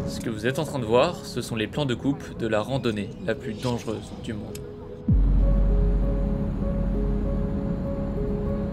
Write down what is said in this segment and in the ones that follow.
Ce que vous êtes en train de voir, ce sont les plans de coupe de la randonnée la plus dangereuse du monde.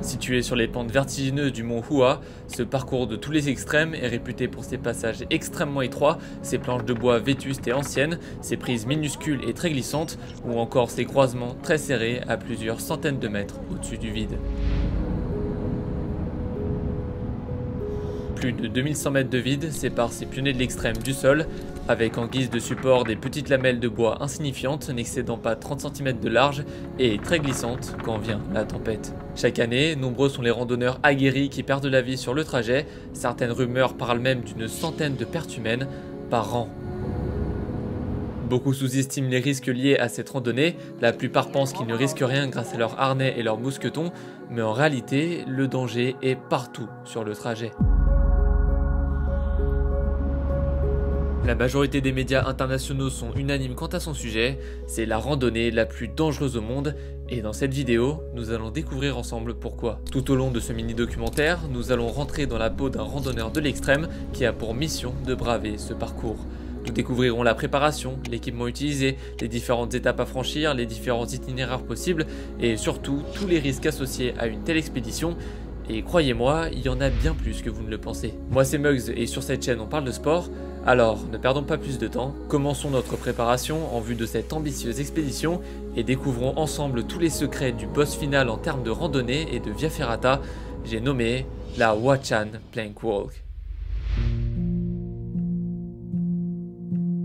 Situé sur les pentes vertigineuses du mont Hua, ce parcours de tous les extrêmes est réputé pour ses passages extrêmement étroits, ses planches de bois vétustes et anciennes, ses prises minuscules et très glissantes, ou encore ses croisements très serrés à plusieurs centaines de mètres au-dessus du vide. Plus de 2100 mètres de vide séparent ces pionniers de l'extrême du sol, avec en guise de support des petites lamelles de bois insignifiantes n'excédant pas 30 cm de large et très glissantes quand vient la tempête. Chaque année, nombreux sont les randonneurs aguerris qui perdent la vie sur le trajet, certaines rumeurs parlent même d'une centaine de pertes humaines par an. Beaucoup sous-estiment les risques liés à cette randonnée, la plupart pensent qu'ils ne risquent rien grâce à leurs harnais et leurs mousquetons, mais en réalité, le danger est partout sur le trajet. La majorité des médias internationaux sont unanimes quant à son sujet, c'est la randonnée la plus dangereuse au monde, et dans cette vidéo, nous allons découvrir ensemble pourquoi. Tout au long de ce mini-documentaire, nous allons rentrer dans la peau d'un randonneur de l'extrême qui a pour mission de braver ce parcours. Nous découvrirons la préparation, l'équipement utilisé, les différentes étapes à franchir, les différents itinéraires possibles, et surtout tous les risques associés à une telle expédition. Et croyez-moi, il y en a bien plus que vous ne le pensez. Moi c'est Mugs et sur cette chaîne on parle de sport, alors ne perdons pas plus de temps, commençons notre préparation en vue de cette ambitieuse expédition et découvrons ensemble tous les secrets du boss final en termes de randonnée et de via ferrata, j'ai nommé la Huachan Plank Walk.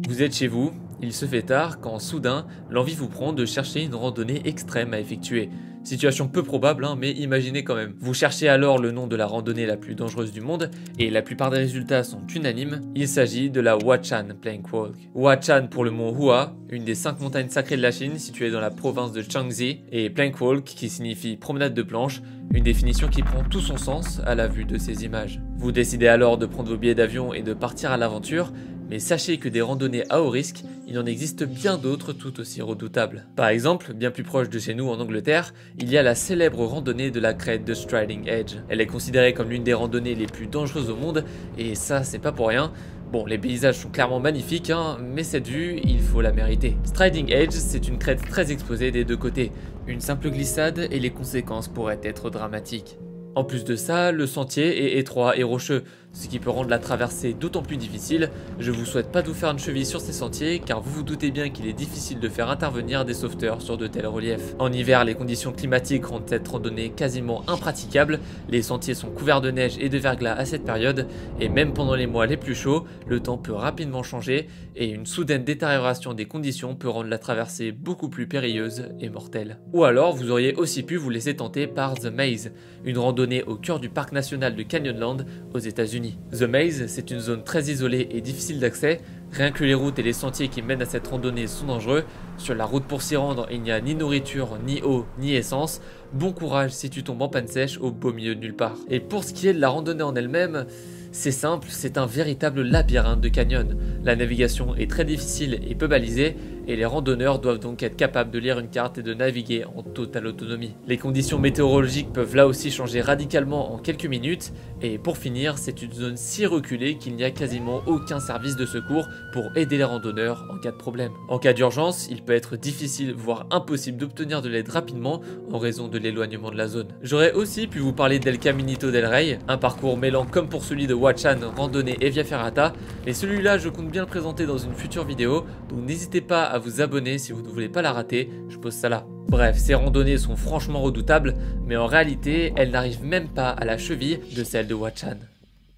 Vous êtes chez vous, il se fait tard quand soudain l'envie vous prend de chercher une randonnée extrême à effectuer. Situation peu probable, mais imaginez quand même. Vous cherchez alors le nom de la randonnée la plus dangereuse du monde et la plupart des résultats sont unanimes. Il s'agit de la Huachan Plank Walk. Huachan pour le mont Hua, une des 5 montagnes sacrées de la Chine située dans la province de Shaanxi, et Plank Walk qui signifie promenade de planche, une définition qui prend tout son sens à la vue de ces images. Vous décidez alors de prendre vos billets d'avion et de partir à l'aventure. Mais sachez que des randonnées à haut risque, il en existe bien d'autres tout aussi redoutables. Par exemple, bien plus proche de chez nous en Angleterre, il y a la célèbre randonnée de la crête de Striding Edge. Elle est considérée comme l'une des randonnées les plus dangereuses au monde, et ça c'est pas pour rien. Bon, les paysages sont clairement magnifiques, mais cette vue, il faut la mériter. Striding Edge, c'est une crête très exposée des deux côtés. Une simple glissade et les conséquences pourraient être dramatiques. En plus de ça, le sentier est étroit et rocheux, ce qui peut rendre la traversée d'autant plus difficile. Je vous souhaite pas de vous faire une cheville sur ces sentiers car vous vous doutez bien qu'il est difficile de faire intervenir des sauveteurs sur de tels reliefs. En hiver, les conditions climatiques rendent cette randonnée quasiment impraticable, les sentiers sont couverts de neige et de verglas à cette période et même pendant les mois les plus chauds, le temps peut rapidement changer et une soudaine détérioration des conditions peut rendre la traversée beaucoup plus périlleuse et mortelle. Ou alors, vous auriez aussi pu vous laisser tenter par The Maze, une randonnée au cœur du parc national de Canyonland aux États-Unis. The Maze, c'est une zone très isolée et difficile d'accès. Rien que les routes et les sentiers qui mènent à cette randonnée sont dangereux. Sur la route pour s'y rendre, il n'y a ni nourriture, ni eau, ni essence. Bon courage si tu tombes en panne sèche au beau milieu de nulle part. Et pour ce qui est de la randonnée en elle-même, c'est simple, c'est un véritable labyrinthe de canyons. La navigation est très difficile et peu balisée, et les randonneurs doivent donc être capables de lire une carte et de naviguer en totale autonomie. Les conditions météorologiques peuvent là aussi changer radicalement en quelques minutes, et pour finir, c'est une zone si reculée qu'il n'y a quasiment aucun service de secours pour aider les randonneurs en cas de problème. En cas d'urgence, il peut être difficile, voire impossible d'obtenir de l'aide rapidement en raison de l'éloignement de la zone. J'aurais aussi pu vous parler d'El Caminito del Rey, un parcours mêlant comme pour celui de Huachan, randonnée et via ferrata, mais celui-là je compte bien le présenter dans une future vidéo, donc n'hésitez pas à vous abonner si vous ne voulez pas la rater, je pose ça là. Bref, ces randonnées sont franchement redoutables, mais en réalité, elles n'arrivent même pas à la cheville de celle de Huachan.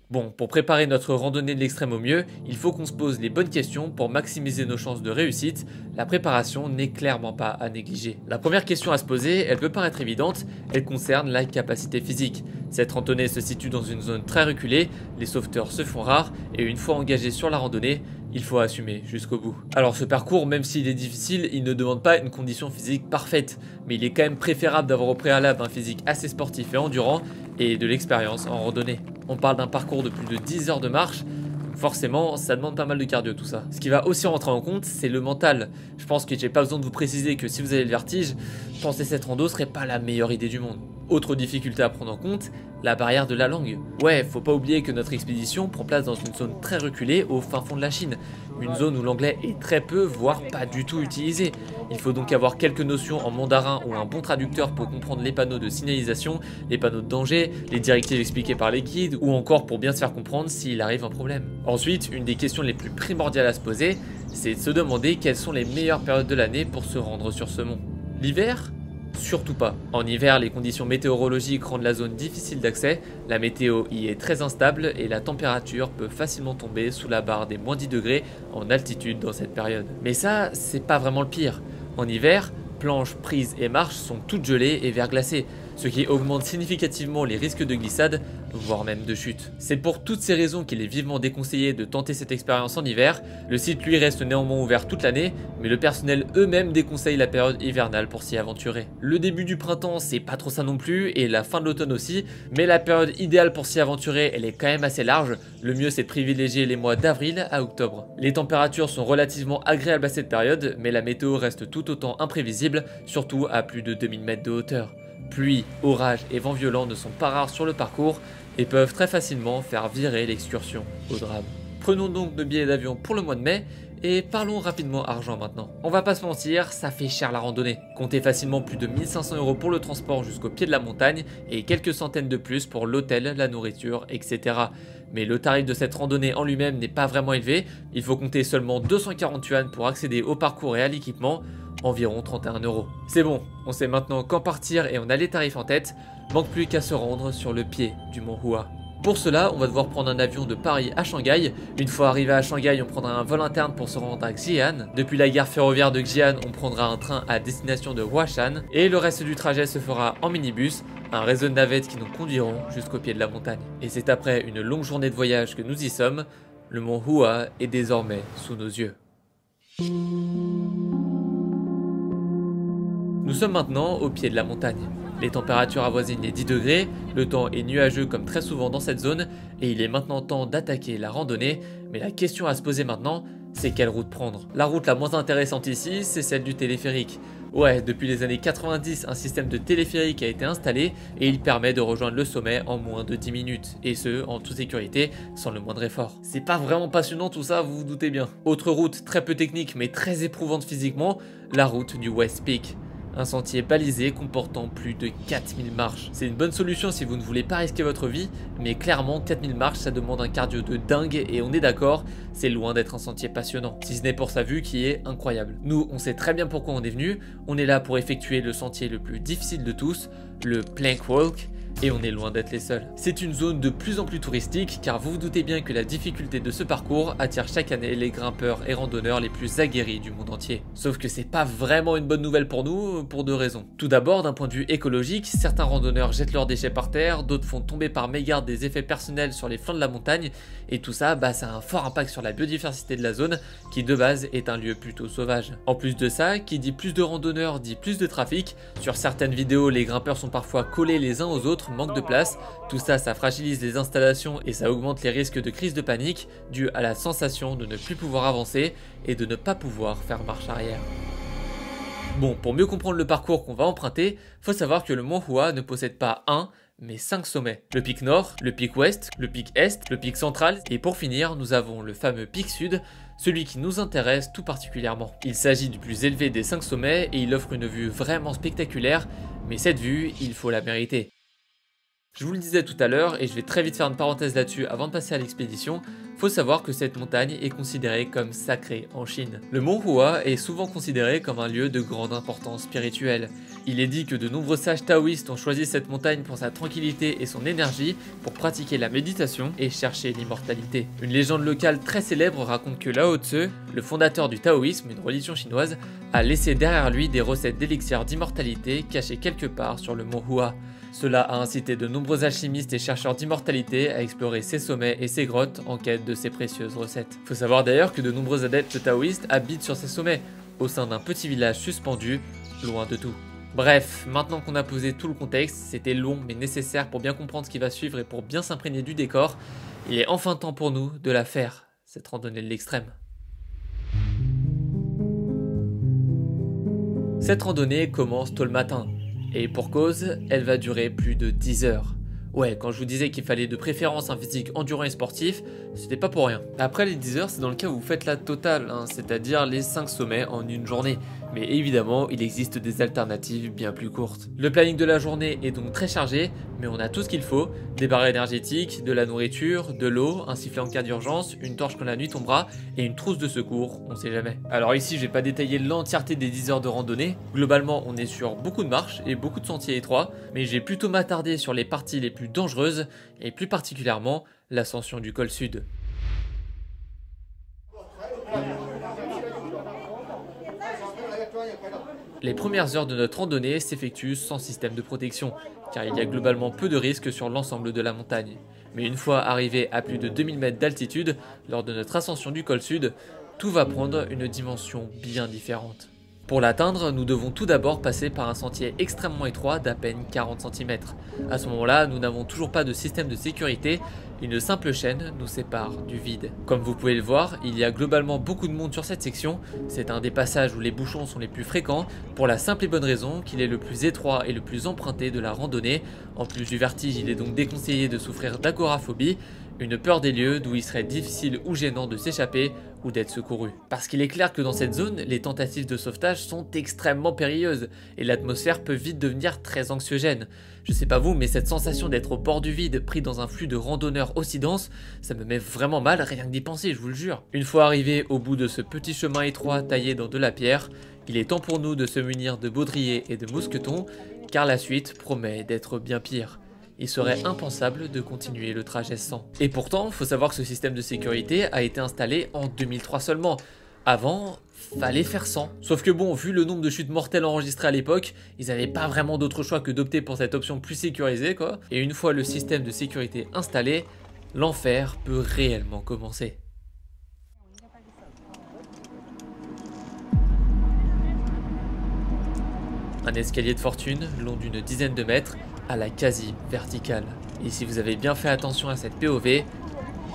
Bon, pour préparer notre randonnée de l'extrême au mieux, il faut qu'on se pose les bonnes questions pour maximiser nos chances de réussite. La préparation n'est clairement pas à négliger. La première question à se poser, elle peut paraître évidente, elle concerne la capacité physique. Cette randonnée se situe dans une zone très reculée, les sauveteurs se font rares, et une fois engagés sur la randonnée, il faut assumer jusqu'au bout. Alors ce parcours, même s'il est difficile, il ne demande pas une condition physique parfaite, mais il est quand même préférable d'avoir au préalable un physique assez sportif et endurant, et de l'expérience en randonnée. On parle d'un parcours de plus de 10 heures de marche, forcément ça demande pas mal de cardio tout ça. Ce qui va aussi rentrer en compte, c'est le mental. Je pense que j'ai pas besoin de vous préciser que si vous avez le vertige, penser cette rando serait pas la meilleure idée du monde. Autre difficulté à prendre en compte, la barrière de la langue. Ouais, faut pas oublier que notre expédition prend place dans une zone très reculée au fin fond de la Chine, une zone où l'anglais est très peu, voire pas du tout utilisé. Il faut donc avoir quelques notions en mandarin ou un bon traducteur pour comprendre les panneaux de signalisation, les panneaux de danger, les directives expliquées par les guides, ou encore pour bien se faire comprendre s'il arrive un problème. Ensuite, une des questions les plus primordiales à se poser, c'est de se demander quelles sont les meilleures périodes de l'année pour se rendre sur ce mont. L'hiver ? Surtout pas. En hiver, les conditions météorologiques rendent la zone difficile d'accès, la météo y est très instable et la température peut facilement tomber sous la barre des moins 10 degrés en altitude dans cette période. Mais ça, c'est pas vraiment le pire. En hiver, planches, prises et marches sont toutes gelées et verglacées, ce qui augmente significativement les risques de glissade, voire même de chute. C'est pour toutes ces raisons qu'il est vivement déconseillé de tenter cette expérience en hiver. Le site lui reste néanmoins ouvert toute l'année, mais le personnel eux-mêmes déconseille la période hivernale pour s'y aventurer. Le début du printemps, c'est pas trop ça non plus, et la fin de l'automne aussi, mais la période idéale pour s'y aventurer, elle est quand même assez large. Le mieux c'est de privilégier les mois d'avril à octobre. Les températures sont relativement agréables à cette période, mais la météo reste tout autant imprévisible, surtout à plus de 2000 mètres de hauteur. Pluie, orage et vents violents ne sont pas rares sur le parcours et peuvent très facilement faire virer l'excursion au drame. Prenons donc nos billets d'avion pour le mois de mai et parlons rapidement argent maintenant. On va pas se mentir, ça fait cher la randonnée. Comptez facilement plus de 1500 € pour le transport jusqu'au pied de la montagne et quelques centaines de plus pour l'hôtel, la nourriture, etc. Mais le tarif de cette randonnée en lui-même n'est pas vraiment élevé, il faut compter seulement 240 yuan pour accéder au parcours et à l'équipement, environ 31 €. C'est bon, on sait maintenant quand partir et on a les tarifs en tête, manque plus qu'à se rendre sur le pied du mont Hua. Pour cela, on va devoir prendre un avion de Paris à Shanghai. Une fois arrivé à Shanghai, on prendra un vol interne pour se rendre à Xi'an. Depuis la gare ferroviaire de Xi'an, on prendra un train à destination de Huashan. Et le reste du trajet se fera en minibus, un réseau de navettes qui nous conduiront jusqu'au pied de la montagne. Et c'est après une longue journée de voyage que nous y sommes. Le mont Hua est désormais sous nos yeux. Nous sommes maintenant au pied de la montagne. Les températures avoisinent les 10 degrés, le temps est nuageux comme très souvent dans cette zone et il est maintenant temps d'attaquer la randonnée, mais la question à se poser maintenant, c'est quelle route prendre. La route la moins intéressante ici, c'est celle du téléphérique. Ouais, depuis les années 90, un système de téléphérique a été installé et il permet de rejoindre le sommet en moins de 10 minutes, et ce, en toute sécurité, sans le moindre effort. C'est pas vraiment passionnant tout ça, vous vous doutez bien. Autre route très peu technique mais très éprouvante physiquement, la route du West Peak. Un sentier balisé comportant plus de 4000 marches. C'est une bonne solution si vous ne voulez pas risquer votre vie, mais clairement 4000 marches ça demande un cardio de dingue et on est d'accord, c'est loin d'être un sentier passionnant, si ce n'est pour sa vue qui est incroyable. Nous on sait très bien pourquoi on est venu, on est là pour effectuer le sentier le plus difficile de tous, le Plank Walk, et on est loin d'être les seuls. C'est une zone de plus en plus touristique car vous vous doutez bien que la difficulté de ce parcours attire chaque année les grimpeurs et randonneurs les plus aguerris du monde entier. Sauf que c'est pas vraiment une bonne nouvelle pour nous, pour deux raisons. Tout d'abord, d'un point de vue écologique, certains randonneurs jettent leurs déchets par terre, d'autres font tomber par mégarde des effets personnels sur les flancs de la montagne, et tout ça, ça a un fort impact sur la biodiversité de la zone, qui de base est un lieu plutôt sauvage. En plus de ça, qui dit plus de randonneurs dit plus de trafic. Sur certaines vidéos, les grimpeurs sont parfois collés les uns aux autres, manque de place, tout ça, ça fragilise les installations et ça augmente les risques de crise de panique dû à la sensation de ne plus pouvoir avancer et de ne pas pouvoir faire marche arrière. Bon, pour mieux comprendre le parcours qu'on va emprunter, faut savoir que le mont Hua ne possède pas un, mais 5 sommets. Le pic nord, le pic ouest, le pic est, le pic central et pour finir, nous avons le fameux pic sud, celui qui nous intéresse tout particulièrement. Il s'agit du plus élevé des 5 sommets et il offre une vue vraiment spectaculaire, mais cette vue, il faut la mériter. Je vous le disais tout à l'heure et je vais très vite faire une parenthèse là-dessus avant de passer à l'expédition, faut savoir que cette montagne est considérée comme sacrée en Chine. Le mont Hua est souvent considéré comme un lieu de grande importance spirituelle. Il est dit que de nombreux sages taoïstes ont choisi cette montagne pour sa tranquillité et son énergie pour pratiquer la méditation et chercher l'immortalité. Une légende locale très célèbre raconte que Lao Tzu, le fondateur du taoïsme, une religion chinoise, a laissé derrière lui des recettes d'élixir d'immortalité cachées quelque part sur le mont Hua. Cela a incité de nombreux alchimistes et chercheurs d'immortalité à explorer ces sommets et ces grottes en quête de ces précieuses recettes. Faut savoir d'ailleurs que de nombreux adeptes taoïstes habitent sur ces sommets, au sein d'un petit village suspendu, loin de tout. Bref, maintenant qu'on a posé tout le contexte, c'était long mais nécessaire pour bien comprendre ce qui va suivre et pour bien s'imprégner du décor, il est enfin temps pour nous de la faire, cette randonnée de l'extrême. Cette randonnée commence tôt le matin. Et pour cause, elle va durer plus de 10 heures. Ouais, quand je vous disais qu'il fallait de préférence un physique endurant et sportif, c'était pas pour rien. Après les 10 heures, c'est dans le cas où vous faites la totale, hein, c'est-à-dire les 5 sommets en une journée. Mais évidemment, il existe des alternatives bien plus courtes. Le planning de la journée est donc très chargé, mais on a tout ce qu'il faut. Des barres énergétiques, de la nourriture, de l'eau, un sifflet en cas d'urgence, une torche quand la nuit tombera et une trousse de secours, on sait jamais. Alors ici, je vais pas détailler l'entièreté des 10 heures de randonnée. Globalement, on est sur beaucoup de marches et beaucoup de sentiers étroits, mais j'ai plutôt m'attarder sur les parties les plus dangereuses et plus particulièrement l'ascension du col sud. Les premières heures de notre randonnée s'effectuent sans système de protection, car il y a globalement peu de risques sur l'ensemble de la montagne. Mais une fois arrivé à plus de 2000 mètres d'altitude, lors de notre ascension du col sud, tout va prendre une dimension bien différente. Pour l'atteindre, nous devons tout d'abord passer par un sentier extrêmement étroit d'à peine 40 cm. À ce moment-là, nous n'avons toujours pas de système de sécurité, une simple chaîne nous sépare du vide. Comme vous pouvez le voir, il y a globalement beaucoup de monde sur cette section, c'est un des passages où les bouchons sont les plus fréquents, pour la simple et bonne raison qu'il est le plus étroit et le plus emprunté de la randonnée. En plus du vertige, il est donc déconseillé de souffrir d'agoraphobie, une peur des lieux d'où il serait difficile ou gênant de s'échapper ou d'être secouru. Parce qu'il est clair que dans cette zone, les tentatives de sauvetage sont extrêmement périlleuses et l'atmosphère peut vite devenir très anxiogène. Je sais pas vous, mais cette sensation d'être au bord du vide, pris dans un flux de randonneurs aussi dense, ça me met vraiment mal rien que d'y penser, je vous le jure. Une fois arrivé au bout de ce petit chemin étroit taillé dans de la pierre, il est temps pour nous de se munir de baudriers et de mousquetons, car la suite promet d'être bien pire. Il serait impensable de continuer le trajet sans. Et pourtant, faut savoir que ce système de sécurité a été installé en 2003 seulement. Avant, fallait faire sans. Sauf que bon, vu le nombre de chutes mortelles enregistrées à l'époque, ils n'avaient pas vraiment d'autre choix que d'opter pour cette option plus sécurisée quoi. Et une fois le système de sécurité installé, l'enfer peut réellement commencer. Un escalier de fortune, long d'une dizaine de mètres, à la quasi verticale. Et si vous avez bien fait attention à cette POV,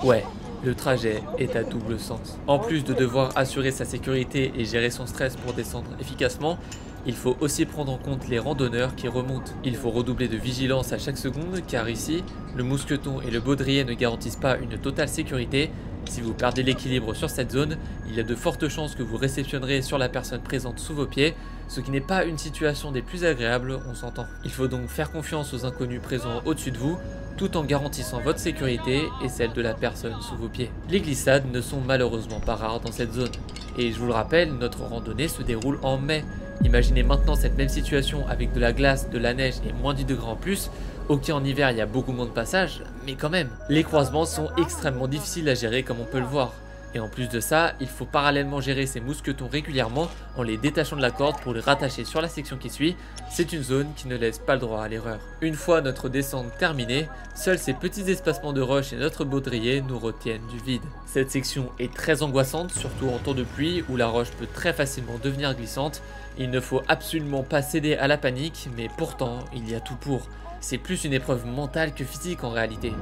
ouais, le trajet est à double sens. En plus de devoir assurer sa sécurité et gérer son stress pour descendre efficacement, il faut aussi prendre en compte les randonneurs qui remontent. Il faut redoubler de vigilance à chaque seconde car ici, le mousqueton et le baudrier ne garantissent pas une totale sécurité. Si vous perdez l'équilibre sur cette zone, il y a de fortes chances que vous réceptionnerez sur la personne présente sous vos pieds, ce qui n'est pas une situation des plus agréables, on s'entend. Il faut donc faire confiance aux inconnus présents au-dessus de vous, tout en garantissant votre sécurité et celle de la personne sous vos pieds. Les glissades ne sont malheureusement pas rares dans cette zone. Et je vous le rappelle, notre randonnée se déroule en mai. Imaginez maintenant cette même situation avec de la glace, de la neige et moins 10 degrés en plus. Ok, en hiver il y a beaucoup moins de passages, mais quand même. Les croisements sont extrêmement difficiles à gérer comme on peut le voir. Et en plus de ça, il faut parallèlement gérer ces mousquetons régulièrement en les détachant de la corde pour les rattacher sur la section qui suit. C'est une zone qui ne laisse pas le droit à l'erreur. Une fois notre descente terminée, seuls ces petits espacements de roches et notre baudrier nous retiennent du vide. Cette section est très angoissante, surtout en temps de pluie où la roche peut très facilement devenir glissante. Il ne faut absolument pas céder à la panique, mais pourtant il y a tout pour. C'est plus une épreuve mentale que physique en réalité.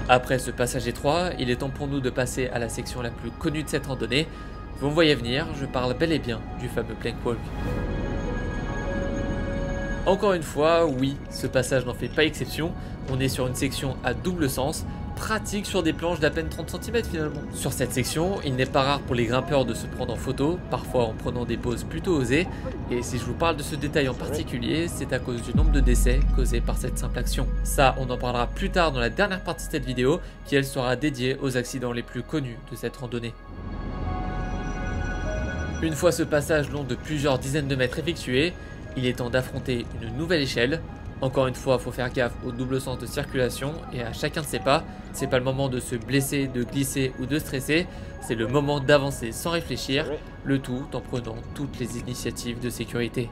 Après ce passage étroit, il est temps pour nous de passer à la section la plus connue de cette randonnée. Vous me voyez venir, je parle bel et bien du fameux Plank Walk. Encore une fois, oui, ce passage n'en fait pas exception. On est sur une section à double sens, pratique sur des planches d'à peine 30 cm finalement. Sur cette section, il n'est pas rare pour les grimpeurs de se prendre en photo, parfois en prenant des poses plutôt osées. Et si je vous parle de ce détail en particulier, c'est à cause du nombre de décès causés par cette simple action. Ça, on en parlera plus tard dans la dernière partie de cette vidéo, qui elle sera dédiée aux accidents les plus connus de cette randonnée. Une fois ce passage long de plusieurs dizaines de mètres effectué, il est temps d'affronter une nouvelle échelle. Encore une fois, il faut faire gaffe au double sens de circulation et à chacun de ses pas. C'est pas le moment de se blesser, de glisser ou de stresser, c'est le moment d'avancer sans réfléchir, le tout en prenant toutes les initiatives de sécurité.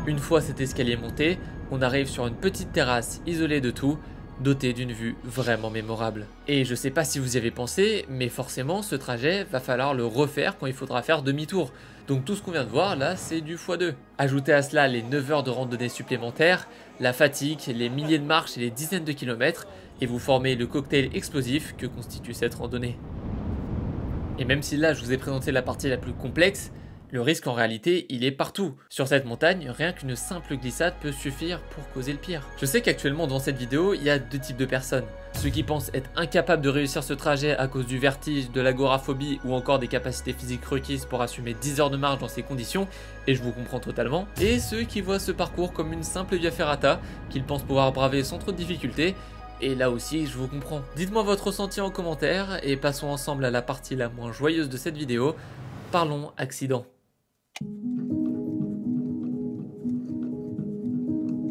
Une fois cet escalier monté, on arrive sur une petite terrasse isolée de tout, doté d'une vue vraiment mémorable. Et je sais pas si vous y avez pensé, mais forcément ce trajet va falloir le refaire quand il faudra faire demi-tour. Donc tout ce qu'on vient de voir là, c'est du x2. Ajoutez à cela les 9 heures de randonnée supplémentaires, la fatigue, les milliers de marches et les dizaines de kilomètres, et vous formez le cocktail explosif que constitue cette randonnée. Et même si là je vous ai présenté la partie la plus complexe, le risque en réalité il est partout. Sur cette montagne, rien qu'une simple glissade peut suffire pour causer le pire. Je sais qu'actuellement dans cette vidéo, il y a deux types de personnes. Ceux qui pensent être incapables de réussir ce trajet à cause du vertige, de l'agoraphobie ou encore des capacités physiques requises pour assumer 10 heures de marche dans ces conditions, et je vous comprends totalement. Et ceux qui voient ce parcours comme une simple via ferrata, qu'ils pensent pouvoir braver sans trop de difficultés. Et là aussi, je vous comprends. Dites-moi votre ressenti en commentaire et passons ensemble à la partie la moins joyeuse de cette vidéo. Parlons accident.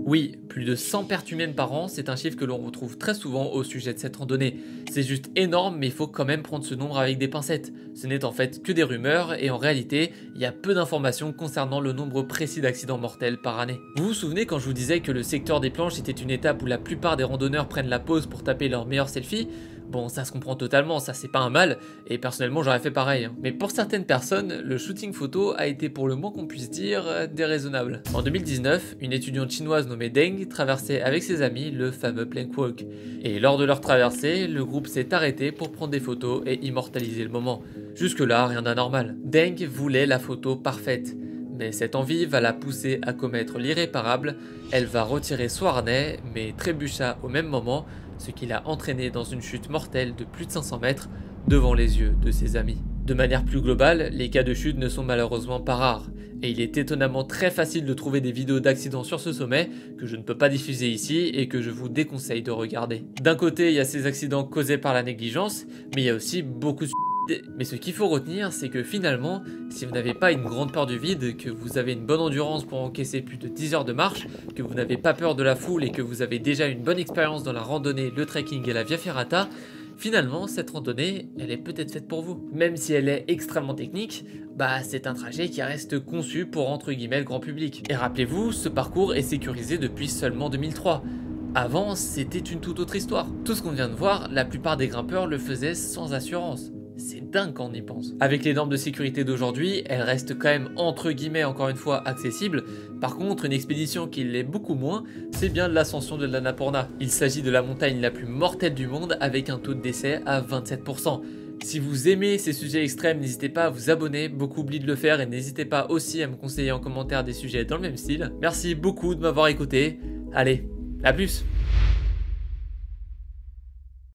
Oui, plus de 100 pertes humaines par an, c'est un chiffre que l'on retrouve très souvent au sujet de cette randonnée. C'est juste énorme, mais il faut quand même prendre ce nombre avec des pincettes. Ce n'est en fait que des rumeurs et en réalité, il y a peu d'informations concernant le nombre précis d'accidents mortels par année. Vous vous souvenez quand je vous disais que le secteur des planches était une étape où la plupart des randonneurs prennent la pause pour taper leur meilleur selfie? Bon, ça se comprend totalement, ça c'est pas un mal, et personnellement j'aurais fait pareil. Mais pour certaines personnes, le shooting photo a été pour le moins qu'on puisse dire déraisonnable. En 2019, une étudiante chinoise nommée Deng traversait avec ses amis le fameux Plank Walk. Et lors de leur traversée, le groupe s'est arrêté pour prendre des photos et immortaliser le moment. Jusque là, rien d'anormal. Deng voulait la photo parfaite. Mais cette envie va la pousser à commettre l'irréparable, elle va retirer son harnais, mais trébucha au même moment, ce qui l'a entraîné dans une chute mortelle de plus de 500 mètres devant les yeux de ses amis. De manière plus globale, les cas de chute ne sont malheureusement pas rares, et il est étonnamment très facile de trouver des vidéos d'accidents sur ce sommet que je ne peux pas diffuser ici et que je vous déconseille de regarder. D'un côté, il y a ces accidents causés par la négligence, mais il y a aussi beaucoup de mais ce qu'il faut retenir, c'est que finalement, si vous n'avez pas une grande peur du vide, que vous avez une bonne endurance pour encaisser plus de 10 heures de marche, que vous n'avez pas peur de la foule et que vous avez déjà une bonne expérience dans la randonnée, le trekking et la via ferrata, finalement, cette randonnée, elle est peut-être faite pour vous. Même si elle est extrêmement technique, c'est un trajet qui reste conçu pour entre guillemets le grand public. Et rappelez-vous, ce parcours est sécurisé depuis seulement 2003. Avant, c'était une toute autre histoire. Tout ce qu'on vient de voir, la plupart des grimpeurs le faisaient sans assurance. C'est dingue quand on y pense. Avec les normes de sécurité d'aujourd'hui, elle reste quand même entre guillemets encore une fois accessible. Par contre, une expédition qui l'est beaucoup moins, c'est bien l'ascension de l'Annapurna. Il s'agit de la montagne la plus mortelle du monde avec un taux de décès à 27%. Si vous aimez ces sujets extrêmes, n'hésitez pas à vous abonner, beaucoup oublient de le faire et n'hésitez pas aussi à me conseiller en commentaire des sujets dans le même style. Merci beaucoup de m'avoir écouté, allez, à plus!